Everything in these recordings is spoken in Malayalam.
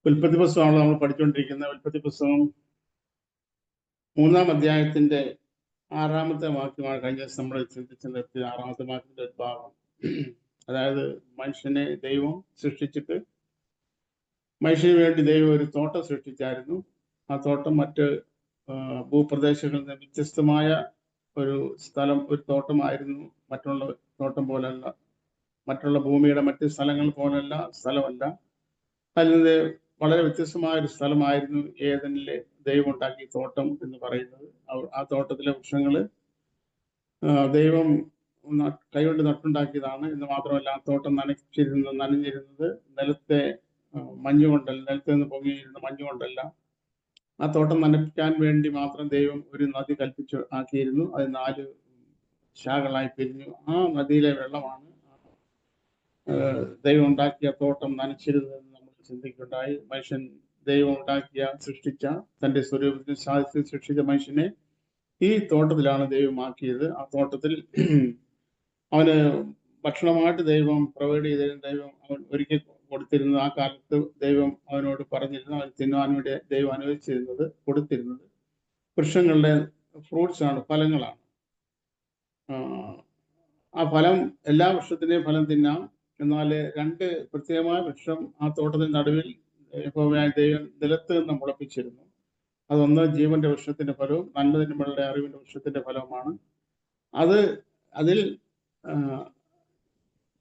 ഉൽപ്പത്തി പുസ്തകമാണ് നമ്മൾ പഠിച്ചുകൊണ്ടിരിക്കുന്നത്. ഉൽപ്പത്തി പുസ്തകം 3-ാം അധ്യായത്തിന്റെ 6-ാമത്തെ വാക്യമാണ് കഴിഞ്ഞ ദിവസം നമ്മൾ ചിന്തിച്ച് നിർത്തിയ 6-ാമത്തെ വാക്യത്തിന്റെ ഒരു ഭാഗം. അതായത് മനുഷ്യനെ ദൈവം സൃഷ്ടിച്ചിട്ട് മനുഷ്യന് വേണ്ടി ദൈവം ഒരു തോട്ടം സൃഷ്ടിച്ചായിരുന്നു. ആ തോട്ടം മറ്റ് ഭൂപ്രദേശങ്ങളിൽ നിന്ന് വ്യത്യസ്തമായ ഒരു സ്ഥലം, ഒരു തോട്ടമായിരുന്നു. മറ്റുള്ള തോട്ടം പോലല്ല, മറ്റുള്ള ഭൂമിയുടെ മറ്റ് സ്ഥലങ്ങൾ പോലല്ല, സ്ഥലമല്ല. അതിൽ നിന്ന് വളരെ വ്യത്യസ്തമായ ഒരു സ്ഥലമായിരുന്നു ഏദനിലെ ദൈവം ഉണ്ടാക്കിയ തോട്ടം എന്ന് പറയുന്നത്. ആ തോട്ടത്തിലെ വൃക്ഷങ്ങള് ദൈവം കൈകൊണ്ട് നട്ടുണ്ടാക്കിയതാണ് എന്ന് മാത്രമല്ല, ആ തോട്ടം നനഞ്ഞിരുന്നത് നിലത്തെ മഞ്ഞുകൊണ്ടല്ല, നിലത്ത് നിന്ന് പൊങ്ങിയിരുന്ന മഞ്ഞുകൊണ്ടല്ല. ആ തോട്ടം നനയ്ക്കാൻ വേണ്ടി മാത്രം ദൈവം ഒരു നദി കൽപ്പിച്ച് ആക്കിയിരുന്നു. അത് 4 ശാഖകളായി പിരിഞ്ഞു. ആ നദിയിലെ വെള്ളമാണ് ദൈവം ഉണ്ടാക്കിയ തോട്ടം നനച്ചിരുന്നതെന്ന് നമ്മൾ ചിന്തിക്കുകയുണ്ടായി. മനുഷ്യൻ ദൈവം സൃഷ്ടിച്ച തന്റെ സ്വരൂപത്തിൽ സാധിച്ച് സൃഷ്ടിച്ച മനുഷ്യനെ ഈ തോട്ടത്തിലാണ് ദൈവം ആക്കിയത്. ആ തോട്ടത്തിൽ അവന് ഭക്ഷണമായിട്ട് ദൈവം പ്രൊവൈഡ് ചെയ്തതിന് ദൈവം അവൻ ഒരുക്കി കൊടുത്തിരുന്നത്. ആ കാലത്ത് ദൈവം അവനോട് പറഞ്ഞിരുന്നു, അവൻ തിന്നാൻ വേണ്ടി ദൈവം അനുവദിച്ചിരുന്നത്, കൊടുത്തിരുന്നത് വൃക്ഷങ്ങളുടെ ഫ്രൂട്ട്സ് ആണ്, ഫലങ്ങളാണ്. ആ ഫലം, എല്ലാ വൃക്ഷത്തിന്റെയും ഫലം തിന്നാം. എന്നാൽ 2 പ്രത്യേകമായ വൃക്ഷം ആ തോട്ടത്തിന്റെ നടുവിൽ ദൈവം നിലത്ത് നിന്ന് മുളപ്പിച്ചിരുന്നു. അതൊന്ന് ജീവന്റെ വൃക്ഷത്തിന്റെ ഫലവും നന്മതിന്മകളുടെ അറിവിന്റെ വൃക്ഷത്തിന്റെ ഫലവുമാണ്. അതിൽ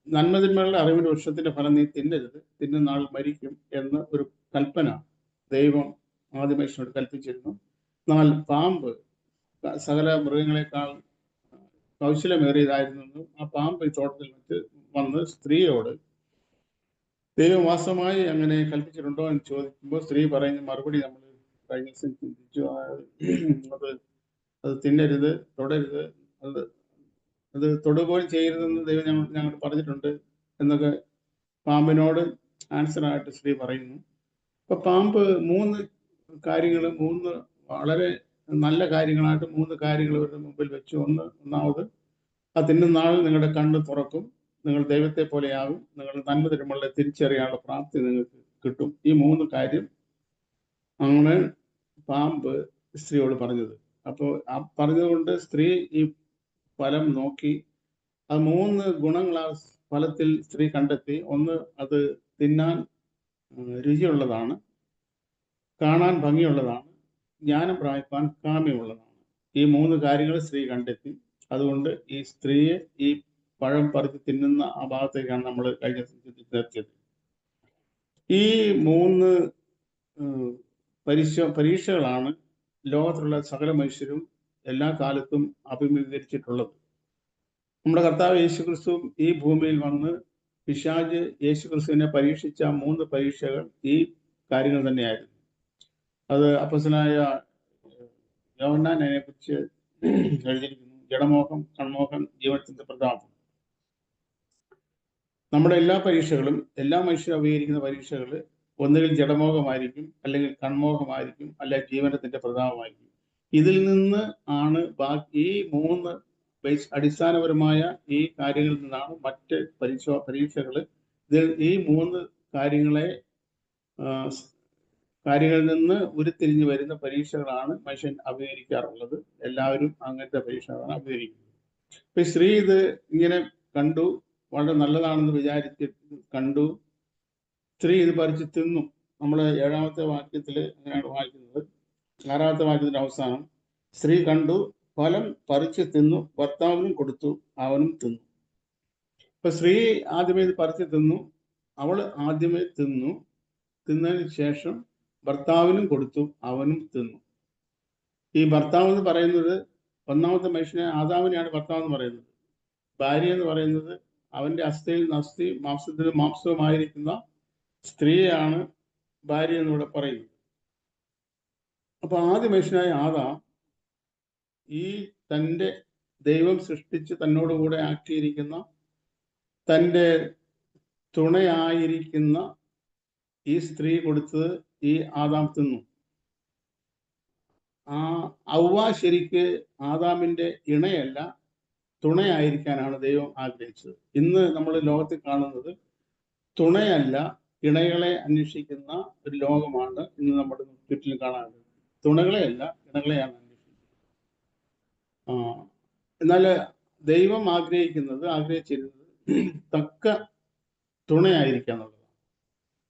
നന്മതിന്മകളുടെ അറിവിന്റെ വൃക്ഷത്തിന്റെ ഫലം നീ തിന്നരുത്, തിന്നുന്ന ആൾ മരിക്കും എന്ന് ഒരു കൽപ്പന ദൈവം ആദ്യ മനുഷ്യനോട് കൽപ്പിച്ചിരുന്നു. എന്നാൽ പാമ്പ് സകല മൃഗങ്ങളെക്കാൾ കൗശലമേറിയതായിരുന്നു. ആ പാമ്പ് ഈ തോട്ടത്തിൽ വെച്ച് വന്ന് സ്ത്രീയോട് ദൈവം വാസ്തവമായി അങ്ങനെ കൽപ്പിച്ചിട്ടുണ്ടോ എന്ന് ചോദിക്കുമ്പോൾ സ്ത്രീ പറയുന്ന മറുപടി നമ്മൾ കഴിഞ്ഞ ദിവസം ചിന്തിച്ചു. അത് തിന്നരുത്, തൊടരുത്, അത് തൊടുപോലും ചെയ്യരുതെന്ന് ദൈവം ഞങ്ങൾ പറഞ്ഞിട്ടുണ്ട് എന്നൊക്കെ പാമ്പിനോട് ആൻസറായിട്ട് സ്ത്രീ പറയുന്നു. അപ്പൊ പാമ്പ് 3 കാര്യങ്ങൾ, 3 വളരെ നല്ല കാര്യങ്ങളായിട്ട് 3 കാര്യങ്ങൾ ഇവരുടെ മുമ്പിൽ വെച്ചു. ഒന്നാമത്, ആ തിന്നുന്ന നാൾ നിങ്ങളുടെ കണ്ണ് തുറക്കും, നിങ്ങൾ ദൈവത്തെ പോലെയാകും, നിങ്ങൾ നന്മ തിന്മകളെ തിരിച്ചറിയാനുള്ള പ്രാപ്തി നിങ്ങൾക്ക് കിട്ടും. ഈ 3 കാര്യം ആണ് പാമ്പ് സ്ത്രീയോട് പറഞ്ഞത്. അപ്പോൾ ആ പറഞ്ഞതുകൊണ്ട് സ്ത്രീ ഈ ഫലം നോക്കി, അത് 3 ഗുണങ്ങൾ ആ ഫലത്തിൽ സ്ത്രീ കണ്ടെത്തി. ഒന്ന്, അത് തിന്നാൻ രുചിയുള്ളതാണ്, കാണാൻ ഭംഗിയുള്ളതാണ്, ജ്ഞാനം പ്രാപിപ്പാൻ കാമ്യമുള്ളതാണ്. ഈ 3 കാര്യങ്ങൾ സ്ത്രീ കണ്ടെത്തി. അതുകൊണ്ട് ഈ സ്ത്രീയെ ഈ പഴം പറിച്ച് തിന്നുന്ന ആ ഭാഗത്തേക്കാണ് നമ്മൾ കഴിഞ്ഞ നിർത്തിയത്. ഈ 3 പരീക്ഷകളാണ് ലോകത്തിലുള്ള സകല മനുഷ്യരും എല്ലാ കാലത്തും അഭിമുഖീകരിച്ചിട്ടുള്ളത്. നമ്മുടെ കർത്താവ് യേശുക്രിസ്തു ഈ ഭൂമിയിൽ വന്ന് പിശാച് യേശുക്രിസ്തുവിനെ പരീക്ഷിച്ച 3 പരീക്ഷകൾ ഈ കാര്യങ്ങൾ തന്നെയായിരുന്നു. അത് അപ്പോസ്തലനായ യോഹന്നാൻ അതിനെക്കുറിച്ച് എഴുതിയിരിക്കുന്നു. ജഡമോഹം, കൺമോഹം, ജീവനത്തിന്റെ പ്രതാപം. നമ്മുടെ എല്ലാ പരീക്ഷകളും, എല്ലാ മനുഷ്യരും അഭിമുഖീകരിക്കുന്ന പരീക്ഷകൾ ഒന്നുകിൽ ജഡമോഹമായിരിക്കും, അല്ലെങ്കിൽ കൺമോഹമായിരിക്കും, അല്ലെങ്കിൽ ജീവനത്തിന്റെ പ്രതാപമായിരിക്കും. ഇതിൽ നിന്ന് ആണ് ഈ 3 അടിസ്ഥാനപരമായ ഈ കാര്യങ്ങളിൽ നിന്നാണ് മറ്റ് പരീക്ഷകൾ. ഈ 3 കാര്യങ്ങളിൽ നിന്ന് ഉരുത്തിരിഞ്ഞു വരുന്ന പരീക്ഷകളാണ് മനുഷ്യൻ അഭിമുഖീകരിക്കാറുള്ളത്. എല്ലാവരും അങ്ങനത്തെ പരീക്ഷകളാണ് അഭിമുഖീകരിക്കുന്നത്. ഇപ്പൊ സ്ത്രീ ഇത് ഇങ്ങനെ കണ്ടു, വളരെ നല്ലതാണെന്ന് വിചാരിച്ച് കണ്ടു. സ്ത്രീ ഇത് പറിച്ച് തിന്നു. നമ്മൾ 7-ാമത്തെ വാക്യത്തിൽ അങ്ങനെയാണ് വായിക്കുന്നത്. 6-ാമത്തെ വാക്യത്തിന്റെ അവസാനം, സ്ത്രീ കണ്ടു, ഫലം പറിച്ച് തിന്നു, ഭർത്താവിനും കൊടുത്തു, അവനും തിന്നു. ഇപ്പൊ സ്ത്രീ ആദ്യമേ ഇത് പറിച്ച് തിന്നു. അവൾ ആദ്യമേ തിന്നു. തിന്നതിന് ശേഷം ഭർത്താവിനും കൊടുത്തു, അവനും തിന്നു. ഈ ഭർത്താവ് എന്ന് പറയുന്നത്, ഒന്നാമത്തെ മനുഷ്യനെ ആദാമിനെയാണ് ഭർത്താവ് എന്ന് പറയുന്നത്. ഭാര്യ എന്ന് പറയുന്നത് അവന്റെ അസ്ഥിയിൽ അസ്ഥി, മാംസത്തിൽ മാംസവുമായിരിക്കുന്ന സ്ത്രീയാണ് ഭാര്യ എന്നിവിടെ പറയുന്നത്. അപ്പൊ ആദ്യ മനുഷ്യനായ ആദാം ഈ തൻ്റെ ദൈവം സൃഷ്ടിച്ച് തന്നോടുകൂടെ ആക്കിയിരിക്കുന്ന തൻ്റെ തുണയായിരിക്കുന്ന ഈ സ്ത്രീ കൊടുത്തത് ഈ ആദാം തിന്നു. ആ ഔവ്വ ശരിക്ക് ആദാമിന്റെ ഇണയല്ല, തുണയായിരിക്കാനാണ് ദൈവം ആഗ്രഹിച്ചത്. ഇന്ന് നമ്മൾ ലോകത്തിൽ കാണുന്നത് തുണയല്ല, ഇണകളെ അന്വേഷിക്കുന്ന ഒരു ലോകമാണ് ഇന്ന് നമ്മുടെ ചുറ്റിലും കാണാറുള്ളത്. തുണകളെയല്ല, ഇണകളെയാണ് അന്വേഷിക്കുന്നത്. എന്നാൽ ദൈവം ആഗ്രഹിച്ചിരുന്നത് തക്ക തുണയായിരിക്കുക എന്നുള്ളതാണ്.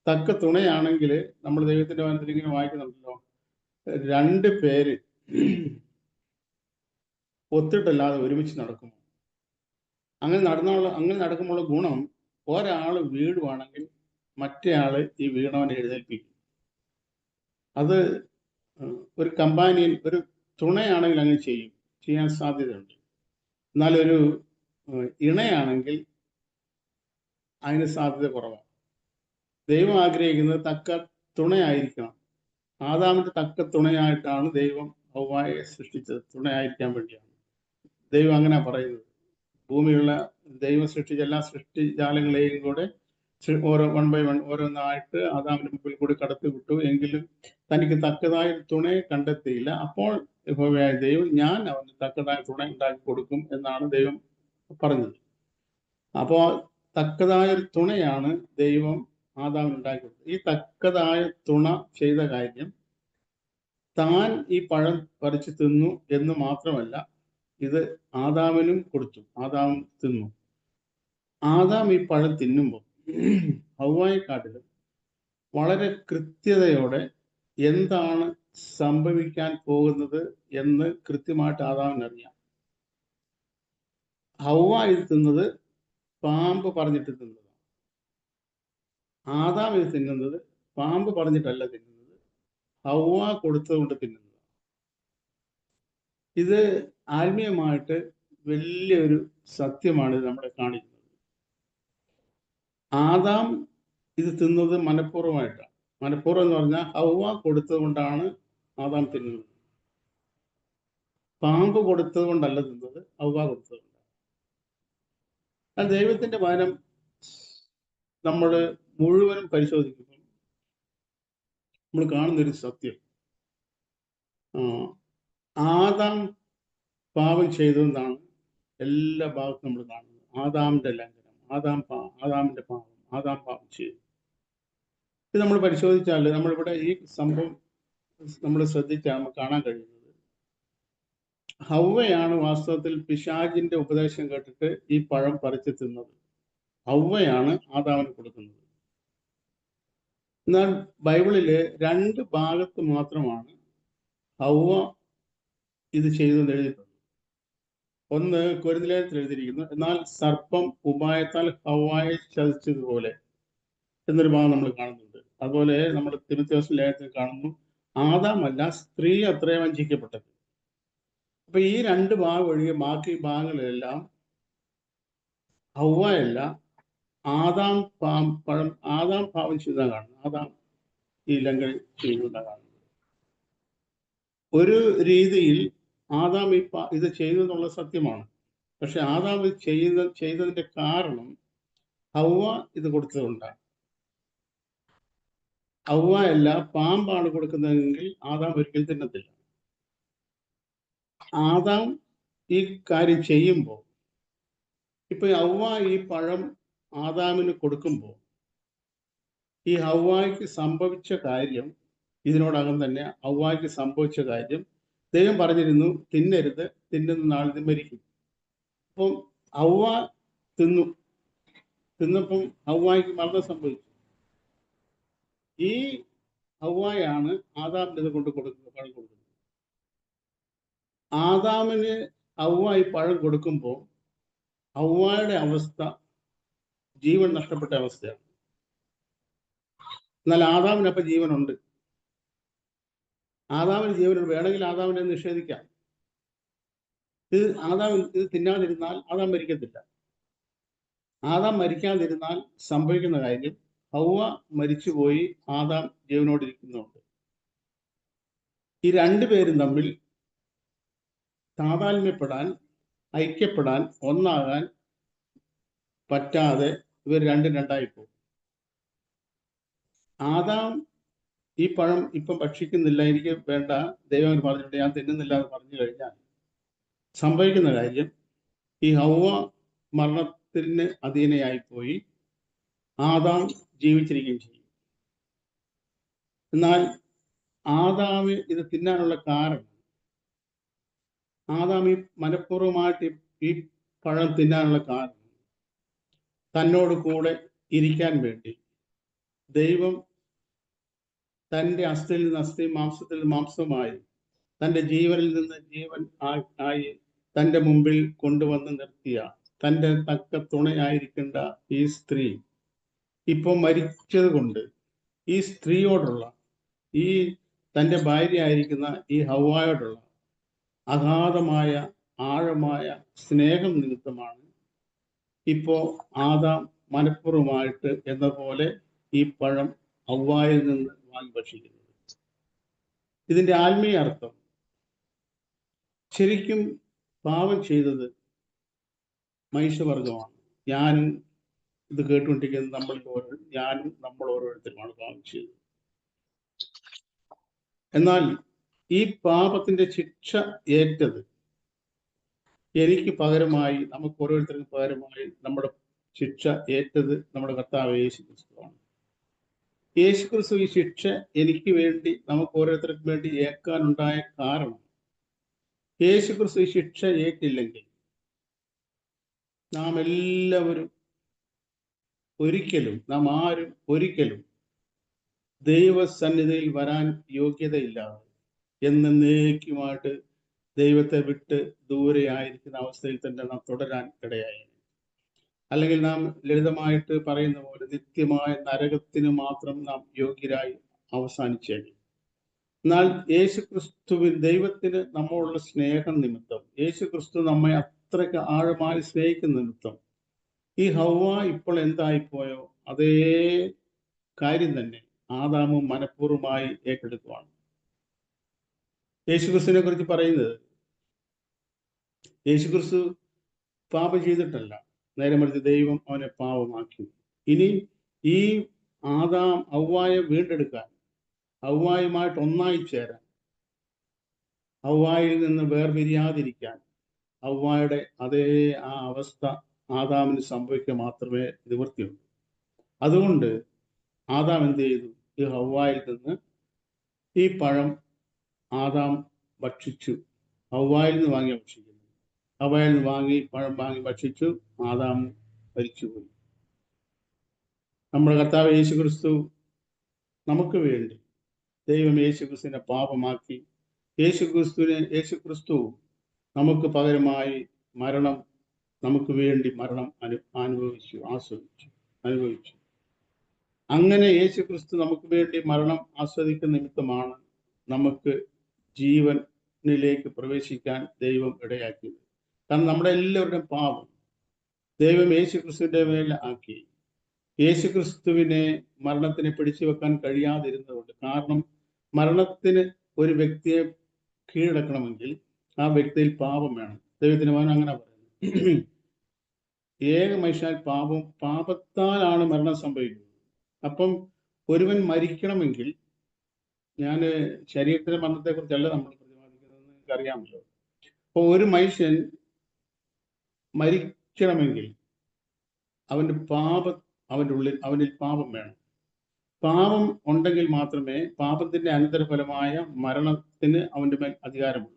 തക്ക തുണയാണെങ്കിൽ നമ്മൾ ദൈവത്തിന്റെ വചനത്തിൽ ഇങ്ങനെ വായിക്കുന്നുണ്ടല്ലോ, 2 പേര് ഒത്തിട്ടല്ലാതെ ഒരുമിച്ച് നടക്കുമോ? അങ്ങനെ നടക്കുമ്പോൾ ഗുണം, ഒരാൾ വീഴുവാണെങ്കിൽ മറ്റേ ആള് ഈ വീണവനെ എഴുന്നേൽപ്പിക്കും. അത് ഒരു കമ്പാനിയൻ, ഒരു തുണയാണെങ്കിൽ അങ്ങനെ ചെയ്യാൻ സാധ്യതയുണ്ട്. എന്നാൽ ഒരു ഇണയാണെങ്കിൽ അതിന് സാധ്യത കുറവാണ്. ദൈവം ആഗ്രഹിക്കുന്നത് തക്ക തുണയായിരിക്കണം. ആദാമിന്റെ തക്ക തുണയായിട്ടാണ് ദൈവം ഹവ്വായെ സൃഷ്ടിച്ചത്, തുണയായിരിക്കാൻ വേണ്ടിയാണ്. ദൈവം അങ്ങനെ പറയുന്നത്. ഭൂമിയിലുള്ള ദൈവം സൃഷ്ടിച്ച എല്ലാ സൃഷ്ടിജാലങ്ങളെയും കൂടെ ഓരോ 1 by 1 ഓരോന്നായിട്ട് ആദാമിന്റെ മുമ്പിൽ കൂടി കടത്തി വിട്ടു. എങ്കിലും തനിക്ക് തക്കതായ തുണയെ കണ്ടെത്തിയില്ല. അപ്പോൾ യഹോവയായ ദൈവം, ഞാൻ അവന് തക്കതായ തുണ ഉണ്ടാക്കി കൊടുക്കും എന്നാണ് ദൈവം പറഞ്ഞത്. അപ്പോൾ തക്കതായ ഒരു തുണയാണ് ദൈവം ആദാമിന് ഉണ്ടാക്കി കൊടുത്തത്. ഈ തക്കതായ തുണ ചെയ്ത കാര്യം, താൻ ഈ പഴം പറിച്ചു തിന്നു എന്ന് മാത്രമല്ല, ഇത് ആദാമിനും കൊടുത്തു. ആദാം തിന്നു. ആദാം ഈ പഴം തിന്നുമ്പോൾ ഹവ്വായെക്കാട്ടിലും വളരെ കൃത്യതയോടെ എന്താണ് സംഭവിക്കാൻ പോകുന്നത് എന്ന് കൃത്യമായിട്ട് ആദാമിനറിയാം. ഹവ്വ ഇത് തിന്നത് പാമ്പ് പറഞ്ഞിട്ട് തിന്നതാണ്. ആദാം ഇത് തിന്നുന്നത് പാമ്പ് പറഞ്ഞിട്ടല്ല തിന്നുന്നത്, ഹവ്വ കൊടുത്തതുകൊണ്ട് തിന്നുന്നത്. ഇത് ആത്മീയമായിട്ട് വലിയൊരു സത്യമാണ് ഇത് നമ്മളെ കാണിക്കുന്നത്. ആദാം ഇത് തിന്നത് മനഃപൂർവ്വമായിട്ടാണ്. മനഃപൂർവ്വം എന്ന് പറഞ്ഞാൽ ഹവ്വ കൊടുത്തത് കൊണ്ടാണ് ആദാം തിന്നുന്നത്. പാമ്പ് കൊടുത്തത് കൊണ്ടല്ല തിന്നത്, ഹവ്വ കൊടുത്തത് കൊണ്ടാണ്. ദൈവത്തിന്റെ വചനം നമ്മൾ മുഴുവനും പരിശോധിക്കുമ്പോൾ നമ്മൾ കാണുന്നൊരു സത്യം, ആദാം പാപം ചെയ്തതെന്നാണ് എല്ലാ ഭാഗത്തും നമ്മൾ കാണുന്നത്. ആദാമിന്റെ ലംഘനം, ആദാമിന്റെ പാപം, ആദാം പാപം ചെയ്തു. ഇത് നമ്മൾ പരിശോധിച്ചാൽ, നമ്മളിവിടെ ഈ സംഭവം നമ്മൾ ശ്രദ്ധിച്ചാൽ നമുക്ക് കാണാൻ കഴിയുന്നത്, ഹവ്വയാണ് വാസ്തവത്തിൽ പിശാചിന്റെ ഉപദേശം കേട്ടിട്ട് ഈ പഴം പറിച്ചു തിന്നത്. ഹവ്വയാണ് ആദാമിന് കൊടുക്കുന്നത്. എന്നാൽ ബൈബിളില് 2 ഭാഗത്ത് മാത്രമാണ് ഹവ്വ ഇത് ചെയ്തെന്ന് എഴുതിയിട്ടുണ്ട്. ഒന്ന് കൊരിന്ത്യലേഖനത്തിൽ എഴുതിയിരിക്കുന്നു, എന്നാൽ സർപ്പം ഉപായത്താൽ ഹവ്വായെ ചതിച്ചതുപോലെ എന്നൊരു ഭാഗം നമ്മൾ കാണുന്നുണ്ട്. അതുപോലെ നമ്മൾ തിമോഥെയോസ് ലേഖനത്തിൽ കാണുന്നു, ആദാമല്ല സ്ത്രീ അത്രയും വഞ്ചിക്കപ്പെട്ടത്. അപ്പൊ ഈ 2 ഭാഗം ഒഴികെ ബാക്കി ഭാഗങ്ങളിലെല്ലാം ഹവ്വയല്ല, ആദാം പാപം ചെയ്താൽ കാണുന്നത്, ആദാം ഈ ലംഘനം ചെയ്യുന്നതാണ് കാണുന്നത്. ഒരു രീതിയിൽ ആദാം ഇത് ചെയ്തു എന്നുള്ള സത്യമാണ്. പക്ഷെ ആദാം ഇത് ചെയ്തതിന്റെ കാരണം ഹവ്വ ഇത് കൊടുത്തതുകൊണ്ടാണ്. ഹവ്വയല്ല, പാമ്പാണ് കൊടുക്കുന്നതെങ്കിൽ ആദാം ഒരിക്കലും തിന്നത്തില്ല. ആദാം ഈ കാര്യം ചെയ്യുമ്പോൾ, ഇപ്പൊ ഹവ്വ ഈ പഴം ആദാമിന് കൊടുക്കുമ്പോൾ, ഈ ഹവ്വായ്ക്ക് സംഭവിച്ച കാര്യം, ഇതിനോടകം തന്നെ ഹവ്വായ്ക്ക് സംഭവിച്ച കാര്യം ദൈവം പറഞ്ഞിരുന്നു, തിന്നരുത്, തിന്നുന്ന നാൾ ഇത് മരിക്കും. അപ്പം ഹവ്വ തിന്നപ്പം ഹവ്വായ്ക്ക് മരണം സംഭവിച്ചു. ഈ ഹവ്വായാണ് ആദാമിന് ഇത് പഴം കൊടുക്കുന്നത്. ആദാമിന് ഹവ്വ ഈ പഴം കൊടുക്കുമ്പോൾ ഹവ്വയുടെ അവസ്ഥ ജീവൻ നഷ്ടപ്പെട്ട അവസ്ഥയാണ്. എന്നാൽ ആദാമിനപ്പം ജീവനുണ്ട്. ആദാമിന് ജീവനുണ്ട്. വേണമെങ്കിൽ ആദാമിനെ നിഷേധിക്കാം. ഇത് തിന്നാതിരുന്നാൽ ആദാം മരിക്കത്തില്ല. ആദാം മരിക്കാതിരുന്നാൽ സംഭവിക്കുന്ന കാര്യം, ഹവ്വ മരിച്ചുപോയി, ആദാം ജീവനോടിരിക്കുന്നുണ്ട്. ഈ 2 പേരും തമ്മിൽ താതാത്മ്യപ്പെടാൻ, ഐക്യപ്പെടാൻ, ഒന്നാകാൻ പറ്റാതെ ഇവർ 2 പോകും. ആദാം ഈ പഴം ഇപ്പം ഭക്ഷിക്കുന്നില്ല, എനിക്ക് വേണ്ട, ദൈവം പറഞ്ഞിട്ട് ഞാൻ തിന്നുന്നില്ല എന്ന് പറഞ്ഞു കഴിഞ്ഞാൽ സംഭവിക്കുന്ന കാര്യം, ഈ ഹവ്വ മരണത്തിന് അധീനയായിപ്പോയി, ആദാം ജീവിച്ചിരിക്കുകയും ചെയ്യും. എന്നാൽ ആദാമി ഇത് തിന്നാനുള്ള കാരണം, ആദാമി മനഃപൂർവ്വമായിട്ട് ഈ പഴം തിന്നാനുള്ള കാരണം, തന്നോട് കൂടെ ഇരിക്കാൻ വേണ്ടി ദൈവം തൻ്റെ അസ്ഥിയിൽ നിന്ന് അസ്ഥി, മാംസത്തിൽ നിന്ന് മാംസമായി, തൻ്റെ ജീവനിൽ നിന്ന് ജീവൻ ആയി തൻ്റെ മുമ്പിൽ കൊണ്ടുവന്ന് നിർത്തിയ തൻ്റെ തക്ക തുണയായിരിക്കേണ്ട ഈ സ്ത്രീ ഇപ്പൊ മരിച്ചത് കൊണ്ട് ഈ സ്ത്രീയോടുള്ള, ഈ തൻ്റെ ഭാര്യയായിരിക്കുന്ന ഈ ഹവ്വായോടുള്ള അഗാധമായ ആഴമായ സ്നേഹം നിമിത്തമാണ് ഇപ്പോ ആദാം മനഃപൂർവ്വമായിട്ട് എന്ന പോലെ ഈ പഴം ഹവ്വായിൽ നിന്ന് വാങ്ങി ഭക്ഷിക്കുന്നത്. ഇതിന്റെ ആത്മീയ അർത്ഥം, ശരിക്കും പാപം ചെയ്തത് മനുഷ്യവർഗമാണ്. ഞാനും ഇത് കേട്ടുകൊണ്ടിരിക്കുന്നത് നമ്മൾ ഓരോരുത്തരുമാണ് പാപം ചെയ്തത്. എന്നാൽ ഈ പാപത്തിന്റെ ശിക്ഷ ഏറ്റത് എനിക്ക് പകരമായി, നമുക്ക് ഓരോരുത്തർക്കും പകരമായി നമ്മുടെ ശിക്ഷ ഏറ്റത് നമ്മുടെ കർത്താവ് യേശു ക്രിസ്തുവാണ്. യേശു ക്രിസ്തു ഈ ശിക്ഷ എനിക്ക് വേണ്ടി, നമുക്ക് ഓരോരുത്തർക്കും വേണ്ടി ഏൽക്കാനുണ്ടായ കാരണം, യേശു ക്രിസ്തു ഈ ശിക്ഷ ഏറ്റില്ലെങ്കിൽ നാം എല്ലാവരും നാം ആരും ഒരിക്കലും ദൈവസന്നിധിയിൽ വരാൻ യോഗ്യതയില്ലാതെ എന്നേക്കുമായിട്ട് ദൈവത്തെ വിട്ട് ദൂരെ ആയിരിക്കുന്ന അവസ്ഥയിൽ തന്നെ നാം തുടരാൻ ഇടയായി. അല്ലെങ്കിൽ നാം ലളിതമായിട്ട് പറയുന്ന പോലെ നിത്യമായ നരകത്തിന് മാത്രം നാം യോഗ്യരായി അവസാനിച്ചേക്കും. എന്നാൽ യേശു ക്രിസ്തുവിൻ, ദൈവത്തിന് നമ്മളുള്ള സ്നേഹം നിമിത്തം, യേശു ക്രിസ്തു നമ്മെ അത്രയ്ക്ക് ആഴമായി സ്നേഹിക്കുന്ന നിമിത്തം ഈ ഹവ്വ ഇപ്പോൾ എന്തായിപ്പോയോ അതേ കാര്യം തന്നെ ആദാമും മനഃപൂർവ്വമായി ഏറ്റെടുക്കുവാണ്. യേശുക്രിസ്തുവിനെ കുറിച്ച് പറയുന്നത്, യേശുക്രിസ്തു പാപം ചെയ്തിട്ടല്ല, നേരെ മറിച്ച് ദൈവം അവനെ പാപമാക്കി. ഇനി ഈ ആദാം ഹവ്വായെ വീണ്ടെടുക്കാൻ, ഹവ്വായുമായിട്ട് ഒന്നായി ചേരാൻ, ഹവ്വായിൽ നിന്ന് വേർപിരിയാതിരിക്കാൻ, ഹവ്വായുടെ അതേ ആ അവസ്ഥ ആദാമിന് സംഭവിക്കുക മാത്രമേ നിവൃത്തിയുള്ളൂ. അതുകൊണ്ട് ആദാം എന്ത് ചെയ്തു? ഈ ഹവ്വായിൽ നിന്ന് ഈ പഴം ആദാം ഭക്ഷിച്ചു. ഹവ്വായിൽ നിന്ന് വാങ്ങി ഭക്ഷിക്കുന്നു. ഹവ്വായിൽ നിന്ന് പഴം വാങ്ങി ഭക്ഷിച്ചു. ആദാം മരിച്ചുപോയി. നമ്മുടെ കർത്താവ് യേശു ക്രിസ്തു നമുക്ക് വേണ്ടി, ദൈവം യേശു ക്രിസ്തുവിനെ പാപമാക്കി. യേശു ക്രിസ്തു നമുക്ക് പകരമായി നമുക്ക് വേണ്ടി മരണം അനുഭവിച്ചു. അങ്ങനെ യേശു ക്രിസ്തു നമുക്ക് വേണ്ടി മരണം ആസ്വദിക്കുന്ന നിമിത്തമാണ് നമുക്ക് ജീവനിലേക്ക് പ്രവേശിക്കാൻ ദൈവം ഇടയാക്കിയത്. കാരണം നമ്മുടെ എല്ലാവരുടെയും പാപം ദൈവം യേശു ക്രിസ്തുവിന്റെ മേൽ ആക്കി. യേശു ക്രിസ്തുവിനെ മരണത്തിനെ പിടിച്ചു വെക്കാൻ കഴിയാതിരുന്നതുകൊണ്ട്, കാരണം മരണത്തിന് ഒരു വ്യക്തിയെ കീഴടക്കണമെങ്കിൽ ആ വ്യക്തിയിൽ പാപം വേണം. ദൈവത്തിന് മകൻ അങ്ങനെ പറയുന്നു, ഏക മനുഷ്യനാൽ പാപത്താലാണ് മരണം സംഭവിക്കുന്നത്. അപ്പം ഒരുവൻ മരിക്കണമെങ്കിൽ, ഞാൻ ശരീരത്തിലെ മരണത്തെ കുറിച്ചല്ല നമ്മൾ പ്രതിപാദിക്കുന്നതെന്ന് എനിക്കറിയാമല്ലോ. അപ്പോൾ ഒരു മനുഷ്യൻ മരിക്കണമെങ്കിൽ അവനിൽ പാപം വേണം. പാപം ഉണ്ടെങ്കിൽ മാത്രമേ പാപത്തിന്റെ അനന്തരഫലമായ മരണത്തിന് അവന്റെ മേൽ അധികാരമുള്ളൂ.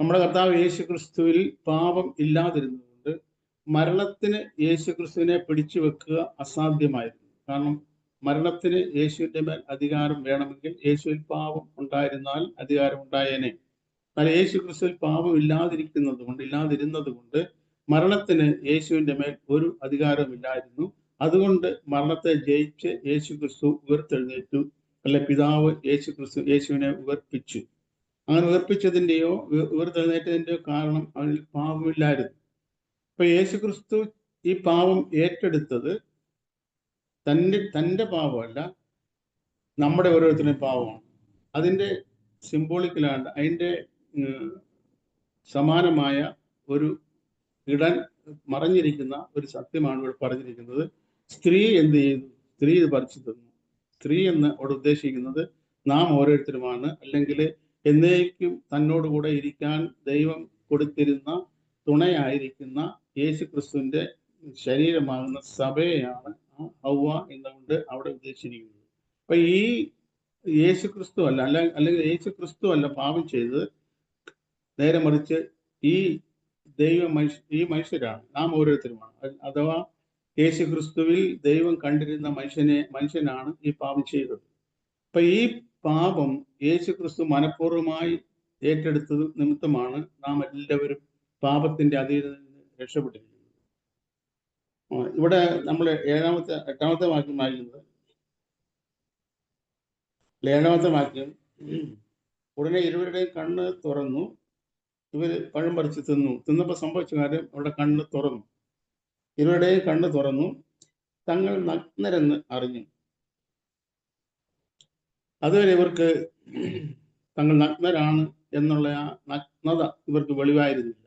നമ്മുടെ കർത്താവ് യേശു ക്രിസ്തുവിൽ പാപം ഇല്ലാതിരുന്നതുകൊണ്ട് മരണത്തിന് യേശു ക്രിസ്തുവിനെ പിടിച്ചു വെക്കുക അസാധ്യമായിരുന്നു. കാരണം മരണത്തിന് യേശുവിന്റെ മേൽ അധികാരം വേണമെങ്കിൽ യേശുവിൽ പാപം ഉണ്ടായിരുന്നാൽ അധികാരം ഉണ്ടായേനെ. എന്നാൽ യേശു ക്രിസ്തുവിൽ പാപം ഇല്ലാതിരുന്നത് കൊണ്ട് മരണത്തിന് യേശുവിന്റെ മേൽ ഒരു അധികാരമില്ലായിരുന്നു. അതുകൊണ്ട് മരണത്തെ ജയിച്ച് യേശു ക്രിസ്തു ഉയർത്തെഴുന്നേറ്റു. അല്ലെ, പിതാവ് യേശുവിനെ ഉയർപ്പിച്ചു. അങ്ങനെ ഉയർപ്പിച്ചതിൻ്റെയോ ഉയർത്തെഴുന്നേറ്റതിൻ്റെയോ കാരണം അവനിൽ പാപമില്ലായിരുന്നു. അപ്പൊ യേശു ക്രിസ്തു ഈ പാപം ഏറ്റെടുത്തത് തൻ്റെ പാപമല്ല, നമ്മുടെ ഓരോരുത്തരുടെയും പാപമാണ്. അതിൻ്റെ സിംബോളിക്കലാണ്ട്, അതിൻ്റെ സമാനമായ ഒരു മറഞ്ഞിരിക്കുന്ന ഒരു സത്യമാണ് ഇവിടെ പറഞ്ഞിരിക്കുന്നത്. സ്ത്രീ എന്ത് ചെയ്തു? സ്ത്രീ ഇത് പറിച്ചു തന്നു. സ്ത്രീ എന്ന് അവിടെ ഉദ്ദേശിക്കുന്നത് നാം ഓരോരുത്തരുമാണ്. അല്ലെങ്കിൽ എന്നേക്കും തന്നോടുകൂടെ ഇരിക്കാൻ ദൈവം കൊടുത്തിരുന്ന തുണയായിരിക്കുന്ന യേശു ക്രിസ്തുവിന്റെ ശരീരമാകുന്ന സഭയെയാണ് ഹവ്വ എന്നുകൊണ്ട് അവിടെ ഉദ്ദേശിച്ചിരിക്കുന്നത്. അപ്പൊ ഈ യേശു ക്രിസ്തു അല്ല, അല്ലെങ്കിൽ യേശു ക്രിസ്തു അല്ല പാപം ചെയ്തത്, നേരെ മറിച്ച് ഈ ഈ മനുഷ്യരാണ്, നാം ഓരോരുത്തരുമാണ്. അഥവാ യേശു ക്രിസ്തുവിൽ ദൈവം കണ്ടിരുന്ന മനുഷ്യനാണ് ഈ പാപം ചെയ്തത്. അപ്പൊ ഈ പാപം യേശു ക്രിസ്തു മനഃപൂർവ്വമായി ഏറ്റെടുത്തത് നിമിത്തമാണ് നാം എല്ലാവരും പാപത്തിന്റെ അധീനതയിൽ നിന്ന് രക്ഷപ്പെട്ടിരിക്കുന്നത്. ഇവിടെ നമ്മൾ എട്ടാമത്തെ വാക്യം വായിക്കുന്നത്, 7-ാമത്തെ വാക്യം, ഉടനെ ഇരുവരുടെയും കണ്ണ് തുറന്നു, ഇവര് പഴം പറിച്ച് തിന്നപ്പോൾ സംഭവിച്ച കാര്യം അവരുടെ കണ്ണ് തുറന്നു. ഇരുവരുടെയും കണ്ണ് തുറന്നു, തങ്ങൾ നഗ്നരെന്ന് അറിഞ്ഞു. അതുവരെ ഇവർക്ക് തങ്ങൾ നഗ്നരാണ് എന്നുള്ള ആ നഗ്നത ഇവർക്ക് വെളിവായിരുന്നില്ല.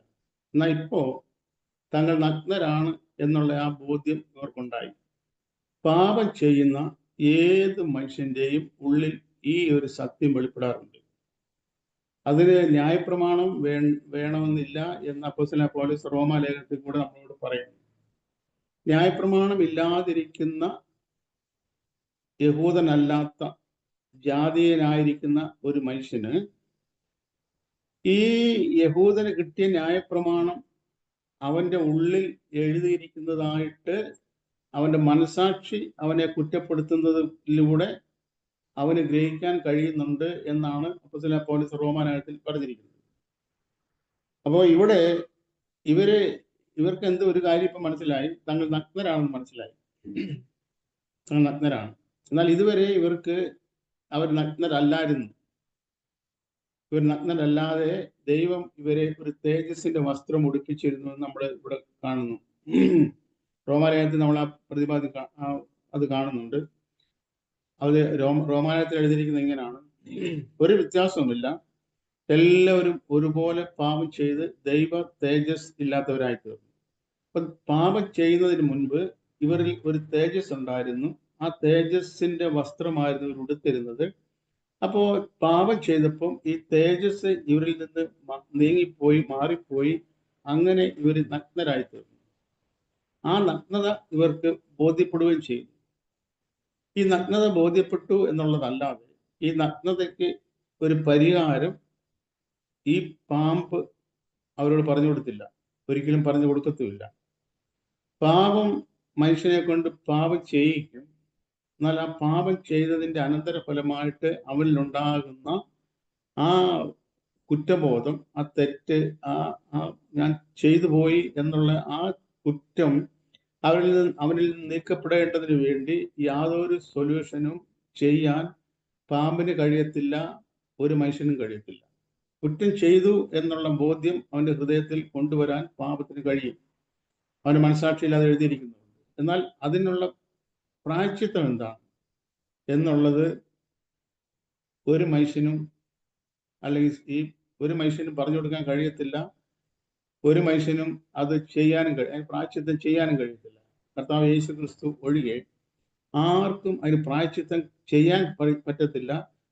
എന്നാൽ ഇപ്പോ തങ്ങൾ നഗ്നരാണ് എന്നുള്ള ആ ബോധ്യം ഇവർക്കുണ്ടായി. പാപം ചെയ്യുന്ന ഏത് മനുഷ്യന്റെയും ഉള്ളിൽ ഈ ഒരു സത്യം വെളിപ്പെടാറുണ്ട്. അതിന് ന്യായപ്രമാണം വേണമെന്നില്ല എന്ന് അപ്പോസ്തലനായ പൗലോസ് റോമാലേഖനത്തിൽ കൂടെ നമ്മളോട് പറയുന്നു. ന്യായപ്രമാണം ഇല്ലാതിരിക്കുന്ന യഹൂദനല്ലാത്ത ജാതീയനായിരിക്കുന്ന ഒരു മനുഷ്യന് ഈ യഹൂദന് കിട്ടിയ ന്യായപ്രമാണം അവന്റെ ഉള്ളിൽ എഴുതിയിരിക്കുന്നതായിട്ട് അവന്റെ മനസാക്ഷി അവനെ കുറ്റപ്പെടുത്തുന്നതിലൂടെ അവന് ഗ്രഹിക്കാൻ കഴിയുന്നുണ്ട് എന്നാണ് അപ്പോസ്തലനായ പൗലോസ് റോമാലേഖനത്തിൽ പറഞ്ഞിരിക്കുന്നത്. അപ്പോൾ ഇവിടെ ഇവർക്ക് എന്ത് ഒരു കാര്യം ഇപ്പം മനസ്സിലായി, തങ്ങൾ നഗ്നരാണെന്ന് മനസ്സിലായി. തങ്ങൾ നഗ്നരാണ്. എന്നാൽ ഇതുവരെ അവർ നഗ്നരല്ലായിരുന്നു. ഇവർ നഗ്നരല്ലാതെ ദൈവം ഇവരെ ഒരു തേജസ്സിന്റെ വസ്ത്രം ഉടുപ്പിച്ചിരുന്നു എന്ന് നമ്മൾ ഇവിടെ കാണുന്നു. റോമാലേഖനത്തിൽ നമ്മൾ ആ പ്രതിപാദി അത് കാണുന്നുണ്ട്. അത് റോമാലേഖനത്തിൽ എഴുതിയിരിക്കുന്നത് ഇങ്ങനെയാണ്: ഒരു വ്യത്യാസവുമില്ല, എല്ലാവരും ഒരുപോലെ പാപം ചെയ്ത് ദൈവ തേജസ് ഇല്ലാത്തവരായി തീർന്നു. അപ്പൊ പാപം ചെയ്യുന്നതിന് മുൻപ് ഇവരിൽ ഒരു തേജസ് ഉണ്ടായിരുന്നു. ആ തേജസ്സിന്റെ വസ്ത്രമായിരുന്നു ഇവർ ഉടുത്തിരുന്നത്. അപ്പോ പാപം ചെയ്തപ്പം ഈ തേജസ് ഇവരിൽ നിന്ന് നീങ്ങിപ്പോയി, മാറിപ്പോയി. അങ്ങനെ ഇവർ നഗ്നരായി തീർന്നു. ആ നഗ്നത ഇവർക്ക് ബോധ്യപ്പെടുകയും ചെയ്തു. ഈ നഗ്നത ബോധ്യപ്പെട്ടു എന്നുള്ളതല്ലാതെ ഈ നഗ്നതയ്ക്ക് ഒരു പരിഹാരം ഈ പാമ്പ് അവരോട് പറഞ്ഞു കൊടുത്തില്ല, ഒരിക്കലും പറഞ്ഞു കൊടുക്കത്തുമില്ല. പാപം മനുഷ്യനെ കൊണ്ട് പാപം ചെയ്യിക്കും. എന്നാൽ ആ പാപം ചെയ്തതിൻ്റെ അനന്തരഫലമായിട്ട് അവനിലുണ്ടാകുന്ന ആ കുറ്റബോധം, ആ തെറ്റ്, ഞാൻ ചെയ്തു പോയി എന്നുള്ള ആ കുറ്റം അവനിൽ നിന്ന് നീക്കപ്പെടേണ്ടതിന് വേണ്ടി യാതൊരു സൊല്യൂഷനും ചെയ്യാൻ പാമ്പിന് കഴിയത്തില്ല, ഒരു മനുഷ്യനും കഴിയത്തില്ല. കുറ്റം ചെയ്തു എന്നുള്ള ബോധ്യം അവന്റെ ഹൃദയത്തിൽ കൊണ്ടുവരാൻ പാപത്തിന് കഴിയും. അവന്റെ മനസാക്ഷിയിൽ അത് എഴുതിയിരിക്കുന്നുണ്ട്. എന്നാൽ അതിനുള്ള പ്രായശ്ചിത്തം എന്താണ് എന്നുള്ളത് ഒരു മനുഷ്യനും, അല്ലെങ്കിൽ ഒരു മനുഷ്യനും പറഞ്ഞു കൊടുക്കാൻ കഴിയത്തില്ല. ഒരു മനുഷ്യനും അത് ചെയ്യാനും പ്രായശ്ചിത്തം ചെയ്യാനും കഴിയത്തില്ല. കർത്താവ് യേശു ക്രിസ്തു ഒഴികെ ആർക്കും അതിന് പ്രായശ്ചിത്തം ചെയ്യാൻ പറ്റത്തില്ല.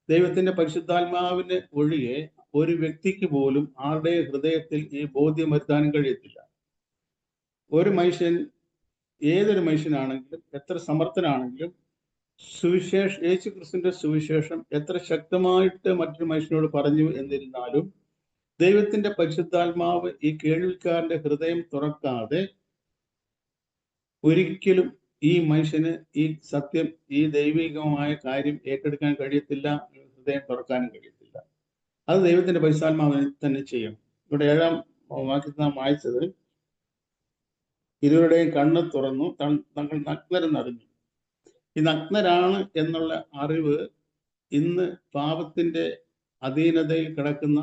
ദൈവത്തിന്റെ പരിശുദ്ധാത്മാവിന് ഒഴികെ ഒരു വ്യക്തിക്ക് പോലും ആരുടെ ഹൃദയത്തിൽ ഈ ബോധ്യം വരുത്താനും കഴിയത്തില്ല. ഒരു മനുഷ്യൻ, ഏതൊരു മനുഷ്യനാണെങ്കിലും, എത്ര സമർത്ഥനാണെങ്കിലും, യേശു ക്രിസ്തുവിന്റെ സുവിശേഷം എത്ര ശക്തമായിട്ട് മറ്റൊരു മനുഷ്യനോട് പറഞ്ഞു എന്നിരുന്നാലും ദൈവത്തിന്റെ പരിശുദ്ധാത്മാവ് ഈ കേൾവിക്കാരന്റെ ഹൃദയം തുറക്കാതെ ഒരിക്കലും ഈ മനുഷ്യന് ഈ സത്യം, ഈ ദൈവികമായ കാര്യം ഏറ്റെടുക്കാൻ കഴിയത്തില്ല, ഹൃദയം തുറക്കാനും കഴിയത്തില്ല. അത് ദൈവത്തിന്റെ പരിശുദ്ധാത്മാവ് തന്നെ ചെയ്യണം. ഇവിടെ 7-ാം വാക്യത്തിൽ നാം വായിച്ചത്, ഇരുവരുടെയും കണ്ണ് തുറന്നു, തങ്ങൾ നഗ്നരെന്നറിഞ്ഞു. ഈ നഗ്നരാണ് എന്നുള്ള അറിവ് ഇന്ന് പാപത്തിന്റെ അധീനതയിൽ കിടക്കുന്ന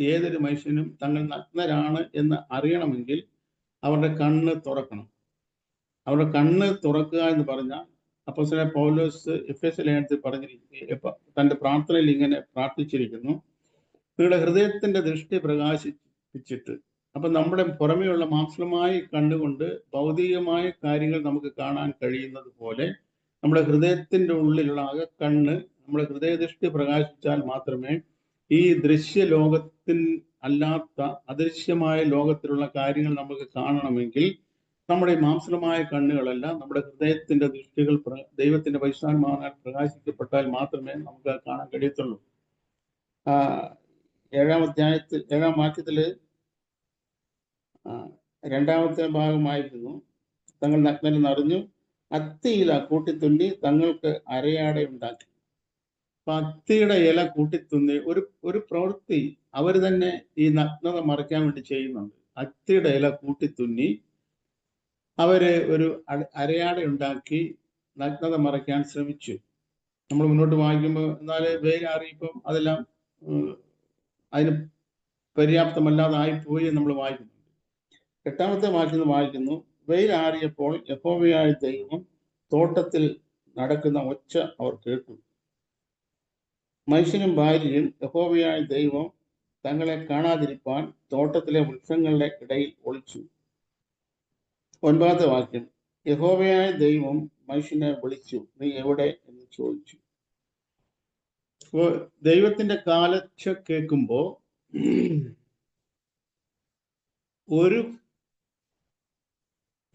ഏതൊരു മനുഷ്യനും തങ്ങൾ നഗ്നരാണ് എന്ന് അറിയണമെങ്കിൽ അവരുടെ കണ്ണ് തുറക്കണം. അവരുടെ കണ്ണ് തുറക്കുക എന്ന് പറഞ്ഞാൽ അപ്പോസ്തലനായ പൗലോസ് എഫേസ്യ ലേഖനത്തിൽ പറഞ്ഞിരിക്കുന്നു, തന്റെ പ്രാർത്ഥനയിൽ ഇങ്ങനെ പ്രാർത്ഥിച്ചിരിക്കുന്നു: നിങ്ങളുടെ ഹൃദയത്തിന്റെ ദൃഷ്ടി പ്രകാശിപ്പിച്ചിട്ട്. അപ്പൊ നമ്മുടെ പുറമെയുള്ള മാംസമായ കണ്ണുകൊണ്ട് ഭൗതികമായ കാര്യങ്ങൾ നമുക്ക് കാണാൻ കഴിയുന്നത് പോലെ നമ്മുടെ ഹൃദയത്തിന്റെ ഉള്ളിലുള്ള അകക്കണ്ണ്, നമ്മുടെ ഹൃദയദൃഷ്ടി പ്രകാശിച്ചാൽ മാത്രമേ ഈ ദൃശ്യ ലോകത്തിൽ അല്ലാത്ത അദൃശ്യമായ ലോകത്തിലുള്ള കാര്യങ്ങൾ നമുക്ക് കാണണമെങ്കിൽ നമ്മുടെ മാംസമായ കണ്ണുകളല്ല, നമ്മുടെ ഹൃദയത്തിന്റെ ദൃഷ്ടികൾ ദൈവത്തിന്റെ പരിശുദ്ധാത്മാവിനാൽ പ്രകാശിക്കപ്പെട്ടാൽ മാത്രമേ നമുക്ക് കാണാൻ കഴിയത്തുള്ളൂ. ഏഴാം വാക്യത്തില് രണ്ടാമത്തെ ഭാഗമായിരുന്നു, തങ്ങൾ നഗ്നരെന്ന് അറിഞ്ഞു അത്തിയില കൂട്ടിത്തുന്നി തങ്ങൾക്ക് അരയാട ഉണ്ടാക്കി. അപ്പൊ അത്തിയുടെ ഇല കൂട്ടിത്തുന്നി ഒരു പ്രവൃത്തി അവർ തന്നെ ഈ നഗ്നത മറയ്ക്കാൻ വേണ്ടി ചെയ്യുന്നുണ്ട്. അത്തിയുടെ ഇല കൂട്ടിത്തുന്നി അവര് ഒരു അരയാട ഉണ്ടാക്കി നഗ്നത മറയ്ക്കാൻ ശ്രമിച്ചു. നമ്മൾ മുന്നോട്ട് വായിക്കുമ്പോൾ എന്നാല് വെയിലാറിയപ്പം അതെല്ലാം അതിന് പര്യാപ്തമല്ലാതായി പോയി നമ്മൾ വായിക്കുന്നുണ്ട്. 8-ാമത്തെ വാക്യം വായിക്കുന്നു, വെയിലാറിയപ്പോൾ യഹോവയായ ദൈവം തോട്ടത്തിൽ നടക്കുന്ന ഒച്ച അവർ കേട്ടു. മനുഷ്യനും ഭാര്യയും യഹോവയായ ദൈവം തങ്ങളെ കാണാതിരിപ്പാൻ തോട്ടത്തിലെ വൃക്ഷങ്ങളുടെ ഇടയിൽ ഒളിച്ചു. 9-ാമത്തെ വാക്യം, യഹോവയായ ദൈവം മനുഷ്യനെ വിളിച്ചു, നീ എവിടെ എന്ന് ചോദിച്ചു. അപ്പോ ദൈവത്തിന്റെ കാലൊച്ച കേൾക്കുമ്പോ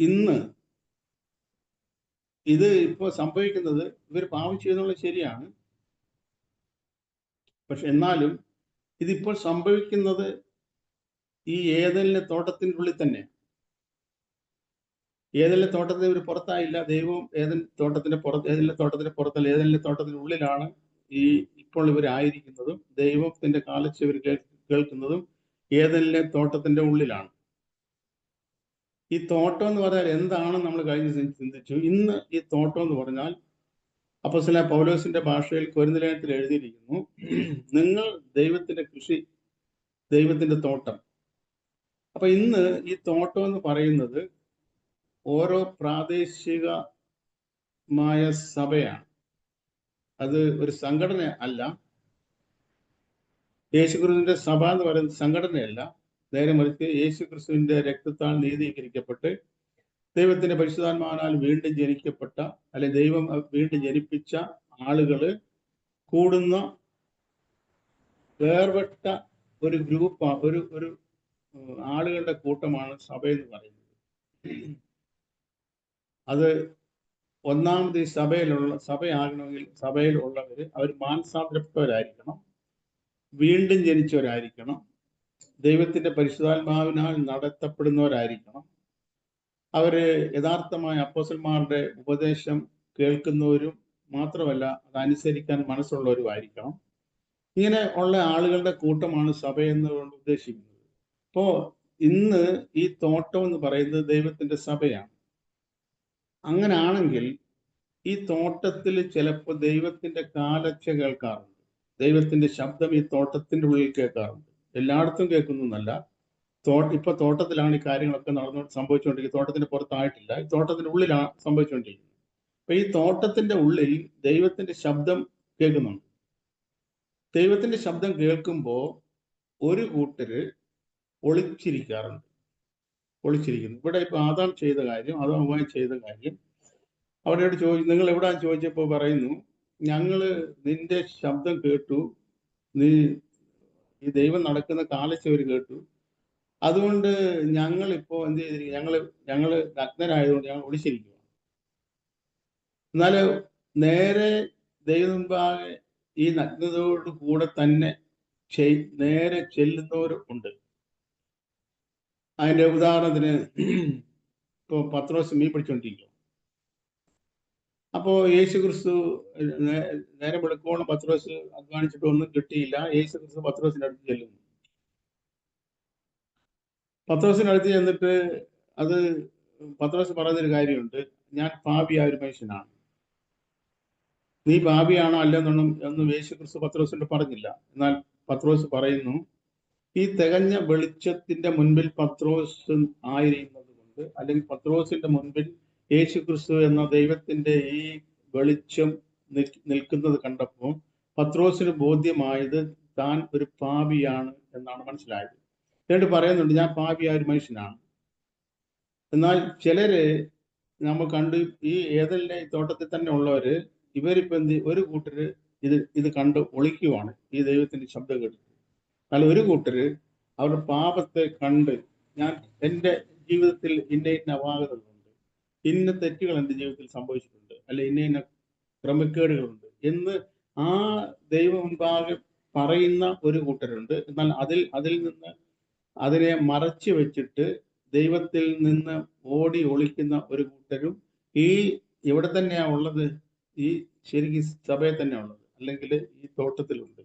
ഇന്ന് ഇത് ഇപ്പോൾ സംഭവിക്കുന്നത് ഇവർ പാപം ചെയ്തെന്നുള്ളത് ശരിയാണ്. പക്ഷെ എന്നാലും ഇതിപ്പോൾ സംഭവിക്കുന്നത് ഈ ഏദനിലെ തോട്ടത്തിൻ്റെ ഉള്ളിൽ തന്നെ. ഏദനിലെ തോട്ടത്തിന് ഇവർ പുറത്തായില്ല. ദൈവം ഏദനിലെ തോട്ടത്തിന്റെ പുറത്തല്ല, ഏദനിലെ തോട്ടത്തിന്റെ ഉള്ളിലാണ് ഇപ്പോൾ ഇവരായിരിക്കുന്നതും ദൈവത്തിന്റെ കാലച്ച് ഇവർ കേൾക്കുന്നതും ഏദനിലെ തോട്ടത്തിന്റെ ഉള്ളിലാണ്. ഈ തോട്ടം എന്ന് പറഞ്ഞാൽ എന്താണെന്ന് നമ്മൾ കഴിഞ്ഞ് ചിന്തിച്ചു. ഇന്ന് ഈ തോട്ടം എന്ന് പറഞ്ഞാൽ അപ്പോസ്തലനായ പൗലോസിന്റെ ഭാഷയിൽ കൊരിന്ത്യർ ലേഖനത്തിൽ എഴുതിയിരിക്കുന്നു, നിങ്ങൾ ദൈവത്തിന്റെ കൃഷി, ദൈവത്തിന്റെ തോട്ടം. അപ്പൊ ഇന്ന് ഈ തോട്ടം എന്ന് പറയുന്നത് ഓരോ പ്രാദേശികമായ സഭയാണ്. അത് ഒരു സംഘടന അല്ല. യേശുക്രിസ്തുവിന്റെ സഭ എന്ന് പറയുന്നത് സംഘടനയല്ല. നേരെ മറിച്ച് യേശുക്രിസ്തുവിന്റെ രക്തത്താൽ നീതീകരിക്കപ്പെട്ട് ദൈവത്തിന്റെ പരിശുദ്ധാത്മാവിനാൽ വീണ്ടും ജനിക്കപ്പെട്ട, അല്ലെ ദൈവം വീണ്ടും ജനിപ്പിച്ച ആളുകള് കൂടുന്ന വേർപെട്ട ഒരു ഗ്രൂപ്പ്, ഒരു ആളുകളുടെ കൂട്ടമാണ് സഭ എന്ന് പറയുന്നത്. അത് ഒന്നാമത് ഈ സഭയാകണമെങ്കിൽ സഭയിലുള്ളവര് അവർ മാനസാന്തരപ്പെട്ടവരായിരിക്കണം, വീണ്ടും ജനിച്ചവരായിരിക്കണം, ദൈവത്തിന്റെ പരിശുദ്ധാത്മാവിനാൽ നടത്തപ്പെടുന്നവരായിരിക്കണം, അവര് യഥാർത്ഥമായ അപ്പോസ്തലന്മാരുടെ ഉപദേശം കേൾക്കുന്നവരും മാത്രമല്ല അതനുസരിക്കാൻ മനസ്സുള്ളവരുമായിരിക്കണം. ഇങ്ങനെ ഉള്ള ആളുകളുടെ കൂട്ടമാണ് സഭ എന്നുകൊണ്ട് ഉദ്ദേശിക്കുന്നത്. അപ്പോ ഇന്ന് ഈ തോട്ടം എന്ന് പറയുന്നത് ദൈവത്തിന്റെ സഭയാണ്. അങ്ങനാണെങ്കിൽ ഈ തോട്ടത്തിൽ ചിലപ്പോൾ ദൈവത്തിന്റെ കാലൊച്ച കേൾക്കാറുണ്ട്. ദൈവത്തിന്റെ ശബ്ദം ഈ തോട്ടത്തിന്റെ ഉള്ളിൽ കേൾക്കാറുണ്ട്. എല്ലായിടത്തും കേൾക്കുന്നല്ല. ഇപ്പൊ തോട്ടത്തിലാണ് ഈ കാര്യങ്ങളൊക്കെ സംഭവിച്ചുകൊണ്ടിരിക്കുന്നത്. തോട്ടത്തിന്റെ പുറത്തായിട്ടില്ല, ഈ തോട്ടത്തിന്റെ ഉള്ളിലാണ് സംഭവിച്ചുകൊണ്ടിരിക്കുന്നത്. അപ്പൊ ഈ തോട്ടത്തിന്റെ ഉള്ളിൽ ദൈവത്തിന്റെ ശബ്ദം കേൾക്കുന്നുണ്ട്. ദൈവത്തിന്റെ ശബ്ദം കേൾക്കുമ്പോൾ ഒരു കൂട്ടര് ഒളിച്ചിരിക്കുന്നു. ഇവിടെ ഇപ്പൊ ആദാം ചെയ്ത കാര്യം, ആദാം ചെയ്ത കാര്യം അവരോട് നിങ്ങൾ എവിടാന്ന് ചോദിച്ചപ്പോ പറയുന്നു, ഞങ്ങള് നിന്റെ ശബ്ദം കേട്ടു, നീ ഈ ദൈവം നടക്കുന്ന കാലച്ചവര് കേട്ടു, അതുകൊണ്ട് ഞങ്ങൾ ഇപ്പോ എന്ത് ചെയ്തിരിക്കും, ഞങ്ങള് നഗ്നരായതുകൊണ്ട് ഞങ്ങൾ ഒളിച്ചിരിക്കുക. എന്നാല് നേരെ ദൈവമുമ്പാകെ ഈ നഗ്നതയോട് കൂടെ തന്നെ നേരെ ചെല്ലുന്നവരും ഉണ്ട്. അതിന്റെ ഉദാഹരണത്തിന് ഇപ്പൊ പത്രോസ് മീൻ പിടിച്ചോണ്ടിരിക്കും. അപ്പോ യേശു ക്രിസ്തു നേരെ വെളുക്കോളം പത്രോസ് അധ്വാനിച്ചിട്ട് ഒന്നും കിട്ടിയില്ല. യേശു ക്രിസ്തു പത്രോസിന്റെ അടുത്ത് ചെല്ലുന്നു. പത്രോസിന്റെ അടുത്ത് ചെന്നിട്ട് പത്രോസ് പറയുന്നൊരു കാര്യമുണ്ട്, ഞാൻ പാപിയായ ഒരു മനുഷ്യനാണ്, നീ പാപിയാണോ അല്ലെന്നൊന്നും യേശു ക്രിസ്തു പത്രോസിനോട് പറഞ്ഞില്ല. എന്നാൽ പത്രോസ് പറയുന്നു, ഈ തികഞ്ഞ വെളിച്ചത്തിന്റെ മുൻപിൽ പത്രോസ് ആയിരിക്കുന്നത് കൊണ്ട്, അല്ലെങ്കിൽ പത്രോസിന്റെ മുൻപിൽ യേശു ക്രിസ്തു എന്ന ദൈവത്തിന്റെ ഈ വെളിച്ചം നിൽക്കുന്നത് കണ്ടപ്പോൾ പത്രോസിന് ബോധ്യമായത് താൻ ഒരു പാപിയാണ് എന്നാണ് മനസ്സിലായത്. എന്നിട്ട് പറയുന്നുണ്ട്, ഞാൻ പാപിയായ ഒരു മനുഷ്യനാണ്. എന്നാൽ ചിലര് നമ്മൾ കണ്ട് ഈ ഏതെല്ലാം ഈ തോട്ടത്തിൽ തന്നെ ഉള്ളവര് ഇവരിപ്പോ ഒരു കൂട്ടര് ഇത് കണ്ട് ഒളിക്കുവാണ് ഈ ദൈവത്തിന്റെ ശബ്ദം കേട്ടു. എന്നാൽ ഒരു കൂട്ടര് അവരുടെ പാപത്തെ കണ്ട്, എൻ്റെ ജീവിതത്തിൽ ഇന്ന ഇന്ന അപാകതകളുണ്ട്, ഇന്ന തെറ്റുകൾ എൻ്റെ ജീവിതത്തിൽ സംഭവിച്ചിട്ടുണ്ട്, അല്ലെ ഇന്ന ഇന്ന ക്രമക്കേടുകളുണ്ട് എന്ന് ആ ദൈവം മുൻപാകെ പറയുന്ന ഒരു കൂട്ടരുണ്ട്. എന്നാൽ അതിൽ നിന്ന് അതിനെ മറച്ചു വെച്ചിട്ട് ദൈവത്തിൽ നിന്ന് ഓടി ഒളിക്കുന്ന ഒരു കൂട്ടരും ഈ എവിടെ തന്നെയാ ഉള്ളത്? ഈ ശരിക്കും സഭയിൽ തന്നെ ഉള്ളത്, അല്ലെങ്കിൽ ഈ തോട്ടത്തിലുണ്ട്.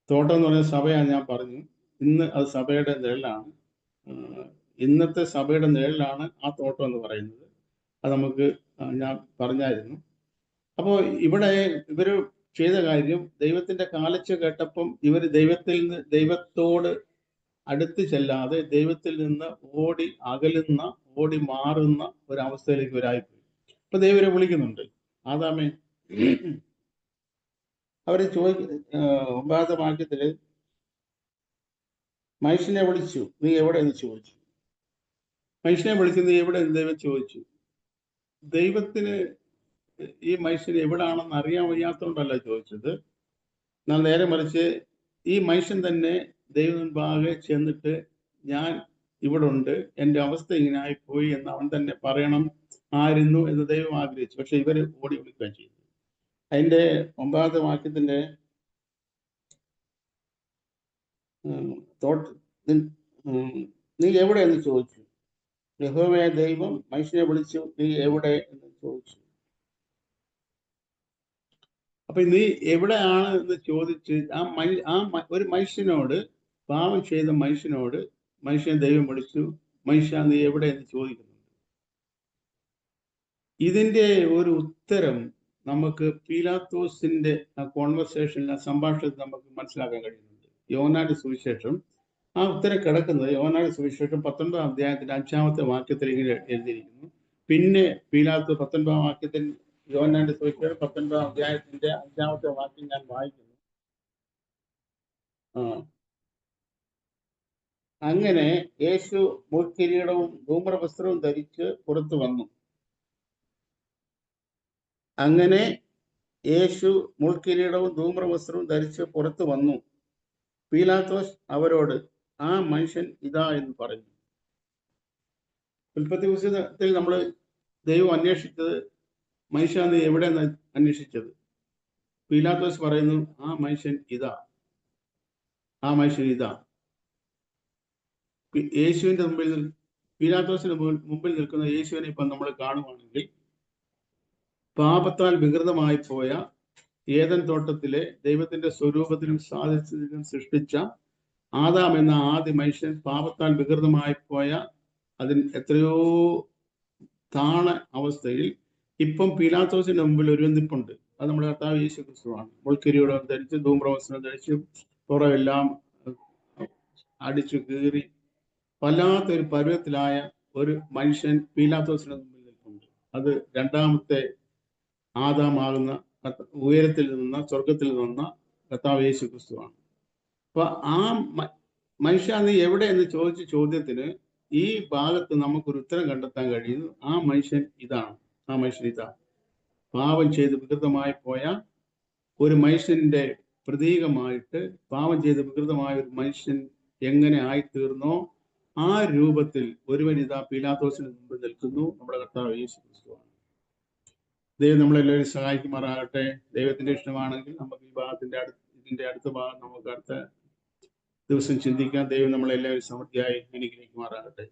തോട്ടം എന്ന് പറയുന്ന സഭയാണ്, ഞാൻ പറഞ്ഞു. ഇന്ന് അത് സഭയുടെ നിഴലാണ്. ഇന്നത്തെ സഭയുടെ നിഴലാണ് ആ തോട്ടം എന്ന് പറയുന്നത്. അത് നമുക്ക് ഞാൻ പറഞ്ഞായിരുന്നു. അപ്പോൾ ഇവിടെ ഇവര് ചെയ്ത കാര്യം, ദൈവത്തിന്റെ കാലച്ച കേട്ടപ്പം ഇവർ ദൈവത്തോട് അടുത്ത് ചെല്ലാതെ ദൈവത്തിൽ നിന്ന് ഓടി അകലുന്ന, ഓടി മാറുന്ന ഒരവസ്ഥയിലേക്ക് ഇവരായിപ്പോയി. അപ്പൊ ദൈവരെ വിളിക്കുന്നുണ്ട്. ആദാമേ, അവര് 9ാമത്തെ വാക്യത്തില് മനുഷ്യനെ വിളിച്ചു, നീ എവിടെ എന്ന് ചോദിച്ചു. മനുഷ്യനെ വിളിച്ചു, നീ എവിടെ എന്ന് ദൈവം ചോദിച്ചു. ദൈവത്തിന് ഈ മനുഷ്യൻ എവിടാണെന്ന് അറിയാൻ വയ്യാത്തോണ്ടല്ല ചോദിച്ചത്. എന്നാൽ നേരെ മറിച്ച് ഈ മനുഷ്യൻ തന്നെ ദൈവം മുൻപാകെ ചെന്നിട്ട് ഞാൻ ഇവിടെ ഉണ്ട്, എൻ്റെ അവസ്ഥ ഇങ്ങനെ ആയിപ്പോയി എന്ന് അവൻ തന്നെ പറയണം ആയിരുന്നു എന്ന് ദൈവം ആഗ്രഹിച്ചു. പക്ഷെ ഇവര് ഓടി വിളിക്കുകയും ചെയ്തു. അതിന്റെ 9ാമത്തെ വാക്യത്തിന്റെ നീ എവിടെ എന്ന് ചോദിച്ചു. യഹോവയായ ദൈവം മനുഷ്യനെ വിളിച്ചു, നീ എവിടെ എന്ന് ചോദിച്ചു. അപ്പൊ നീ എവിടെയാണ് എന്ന് ചോദിച്ച് ഒരു മനുഷ്യനോട്, പാപം ചെയ്ത മനുഷ്യനോട് മനുഷ്യനെ ദൈവം വിളിച്ചു, മനുഷ്യ നീ എവിടെ എന്ന് ചോദിക്കുന്നുണ്ട്. ഇതിന്റെ ഒരു ഉത്തരം നമുക്ക് പീലാത്തോസിന്റെ കോൺവെർസേഷനിൽ, സംഭാഷണത്തിൽ നമുക്ക് മനസ്സിലാക്കാൻ കഴിയുന്നുണ്ട്. യോഹന്നാന്റെ സുവിശേഷം, ആ ഉത്തരം കിടക്കുന്നത് യോഹന്നാന്റെ സുവിശേഷം 19ാം അധ്യായത്തിന്റെ 5ാമത്തെ വാക്യത്തിൽ ഇങ്ങനെ എഴുതിയിരിക്കുന്നു. പിന്നെ പീലാത്തോസ് 19ാം വാക്യത്തിൽ, യോഹന്നാന്റെ സുവിശേഷം 19ാം അധ്യായത്തിന്റെ 5ാമത്തെ വാക്യം ഞാൻ വായിക്കുന്നു. അങ്ങനെ യേശു മുൾക്കിരീടവും ധൂമ്രവസ്ത്രവും ധരിച്ച് പുറത്തു വന്നു. അങ്ങനെ യേശു മുൾക്കിരീടവും ധൂമ്രവസ്ത്രവും ധരിച്ച് പുറത്തു വന്നു. പീലാത്തോസ് അവരോട്, ആ മനുഷ്യൻ ഇതാ എന്ന് പറഞ്ഞു. ഉൽപ്പത്തി പുസ്തകത്തിൽ നമ്മൾ ദൈവം അന്വേഷിച്ചത്, മനുഷ്യ നീ എവിടെയാണ് അന്വേഷിച്ചത്? പീലാത്തോസ് പറയുന്നു, ആ മനുഷ്യൻ ഇതാ, ആ മനുഷ്യൻ ഇതാ. യേശുവിന്റെ മുമ്പിൽ, പീലാത്തോസിന് മുമ്പിൽ നിൽക്കുന്ന യേശുവിനെ ഇപ്പം നമ്മൾ കാണുവാണെങ്കിൽ, പാപത്താൽ വികൃതമായി പോയ ഏദൻ തോട്ടത്തിലെ ദൈവത്തിന്റെ സ്വരൂപത്തിലും സാദൃശ്യത്തിലും സൃഷ്ടിച്ച ആദാം എന്ന ആദ്യ മനുഷ്യൻ പാപത്താൽ വികൃതമായി പോയ അതിന് എത്രയോ താണ അവസ്ഥയിൽ ഇപ്പം പീലാത്തോസിന്റെ മുമ്പിൽ ഒരു നിൽപ്പുണ്ട്. അത് നമ്മുടെ കർത്താവ് യേശു ക്രിസ്തുവാണ്. മുൾക്കിരീടം ധരിച്ച് ധൂമ്രവസ്ത്രം ധരിച്ച് പുറമെല്ലാം അടിച്ചു കീറി വല്ലാത്തൊരു പരുവത്തിലായ ഒരു മനുഷ്യൻ പീലാത്തോസിന്റെ മുമ്പിൽ നിൽപ്പുണ്ട്. അത് രണ്ടാമത്തെ ആദാമാകുന്ന, ഉയരത്തിൽ നിന്ന, സ്വർഗത്തിൽ നിന്ന കർത്താവ് യേശു ക്രിസ്തുവാണ്. അപ്പൊ ആ മനുഷ്യ നീ എവിടെ എന്ന് ചോദിച്ച ചോദ്യത്തിന് ഈ ഭാഗത്ത് നമുക്കൊരു ഉത്തരം കണ്ടെത്താൻ കഴിയുന്നു. ആ മനുഷ്യൻ ഇതാണ്, ആ മനുഷ്യൻ ഇതാ. പാപം ചെയ്ത് വികൃതമായി പോയ ഒരു മനുഷ്യന്റെ പ്രതീകമായിട്ട്, പാപം ചെയ്ത് വികൃതമായ ഒരു മനുഷ്യൻ എങ്ങനെ ആയിത്തീർന്നോ ആ രൂപത്തിൽ ഒരുവൻ ഇതാ പീലാത്തോസിന് മുമ്പ് നിൽക്കുന്നു. നമ്മുടെ കർത്താവ് യേശു ക്രിസ്തുവാണ്. ദൈവം നമ്മളെല്ലാവരും സഹായിക്കുമാറാകട്ടെ. ദൈവത്തിന്റെ ഇഷ്ടമാണെങ്കിൽ നമുക്ക് ഈ ഭാഗത്തിന്റെ ഇതിന്റെ അടുത്ത ഭാഗം നമുക്ക് അടുത്ത ദിവസം ചിന്തിക്കാം. ദൈവം നമ്മളെല്ലാവരും സമൃദ്ധിയായി അനുഗ്രഹിക്കുമാറാകട്ടെ.